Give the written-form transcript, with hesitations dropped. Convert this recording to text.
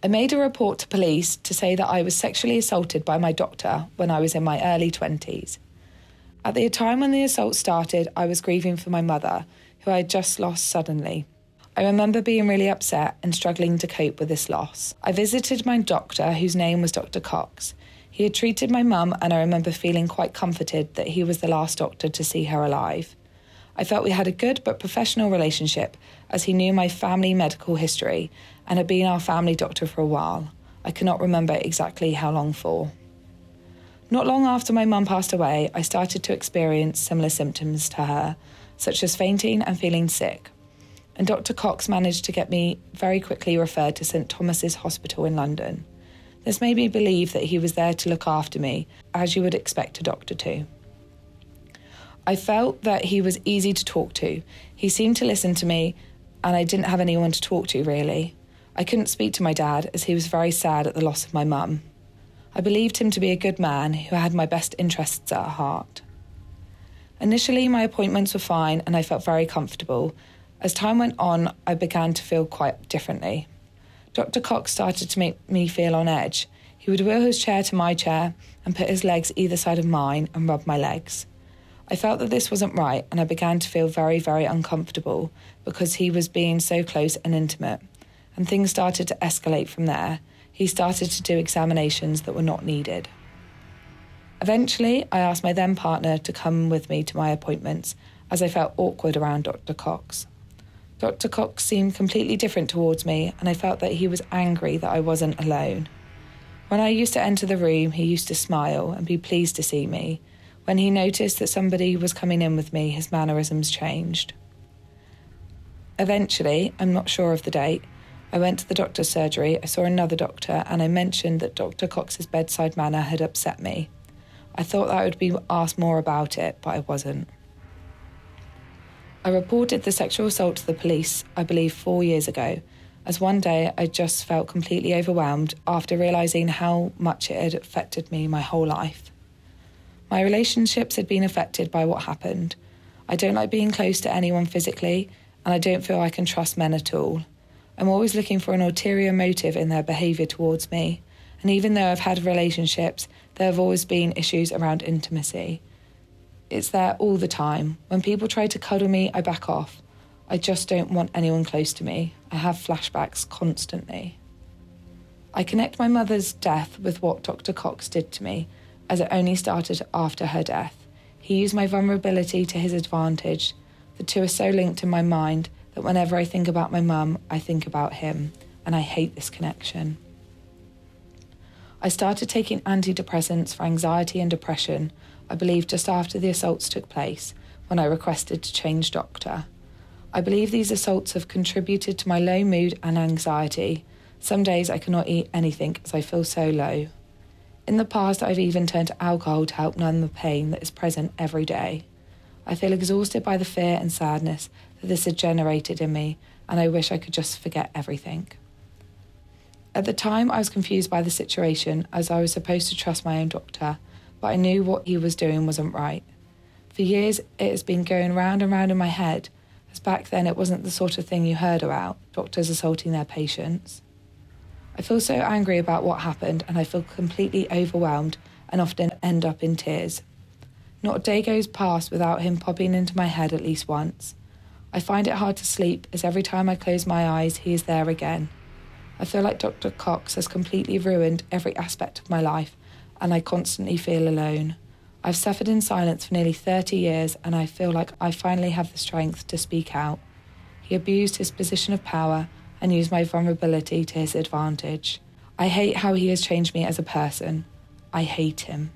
I made a report to police to say that I was sexually assaulted by my doctor when I was in my early 20s. At the time when the assault started, I was grieving for my mother, who I had just lost suddenly. I remember being really upset and struggling to cope with this loss. I visited my doctor, whose name was Dr. Cox. He had treated my mum, and I remember feeling quite comforted that he was the last doctor to see her alive. I felt we had a good but professional relationship, as he knew my family medical history and had been our family doctor for a while. I cannot remember exactly how long for. Not long after my mum passed away, I started to experience similar symptoms to her, such as fainting and feeling sick. And Dr. Cox managed to get me very quickly referred to St Thomas's Hospital in London. This made me believe that he was there to look after me, as you would expect a doctor to. I felt that he was easy to talk to. He seemed to listen to me, and I didn't have anyone to talk to, really. I couldn't speak to my dad, as he was very sad at the loss of my mum. I believed him to be a good man who had my best interests at heart. Initially, my appointments were fine, and I felt very comfortable. As time went on, I began to feel quite differently. Dr. Cox started to make me feel on edge. He would wheel his chair to my chair and put his legs either side of mine and rub my legs. I felt that this wasn't right, and I began to feel very, very uncomfortable because he was being so close and intimate, and things started to escalate from there. He started to do examinations that were not needed. Eventually, I asked my then partner to come with me to my appointments, as I felt awkward around Dr. Cox. Dr. Cox seemed completely different towards me, and I felt that he was angry that I wasn't alone. When I used to enter the room, he used to smile and be pleased to see me. When he noticed that somebody was coming in with me, his mannerisms changed. Eventually, I'm not sure of the date, I went to the doctor's surgery, I saw another doctor, and I mentioned that Dr. Cox's bedside manner had upset me. I thought that I would be asked more about it, but I wasn't. I reported the sexual assault to the police, I believe 4 years ago, as one day I just felt completely overwhelmed after realising how much it had affected me my whole life. My relationships had been affected by what happened. I don't like being close to anyone physically, and I don't feel I can trust men at all. I'm always looking for an ulterior motive in their behaviour towards me, and even though I've had relationships, there have always been issues around intimacy. It's there all the time. When people try to cuddle me, I back off. I just don't want anyone close to me. I have flashbacks constantly. I connect my mother's death with what Dr. Cox did to me, as it only started after her death. He used my vulnerability to his advantage. The two are so linked in my mind that whenever I think about my mum, I think about him, and I hate this connection. I started taking antidepressants for anxiety and depression, I believe just after the assaults took place, when I requested to change doctor. I believe these assaults have contributed to my low mood and anxiety. Some days I cannot eat anything as I feel so low. In the past, I've even turned to alcohol to help numb the pain that is present every day. I feel exhausted by the fear and sadness that this had generated in me, and I wish I could just forget everything. At the time, I was confused by the situation, as I was supposed to trust my own doctor, but I knew what he was doing wasn't right. For years, it has been going round and round in my head, as back then it wasn't the sort of thing you heard about, doctors assaulting their patients. I feel so angry about what happened, and I feel completely overwhelmed and often end up in tears. Not a day goes past without him popping into my head at least once. I find it hard to sleep, as every time I close my eyes, he is there again. I feel like Dr. Cox has completely ruined every aspect of my life, and I constantly feel alone. I've suffered in silence for nearly 30 years, and I feel like I finally have the strength to speak out. He abused his position of power and used my vulnerability to his advantage. I hate how he has changed me as a person. I hate him.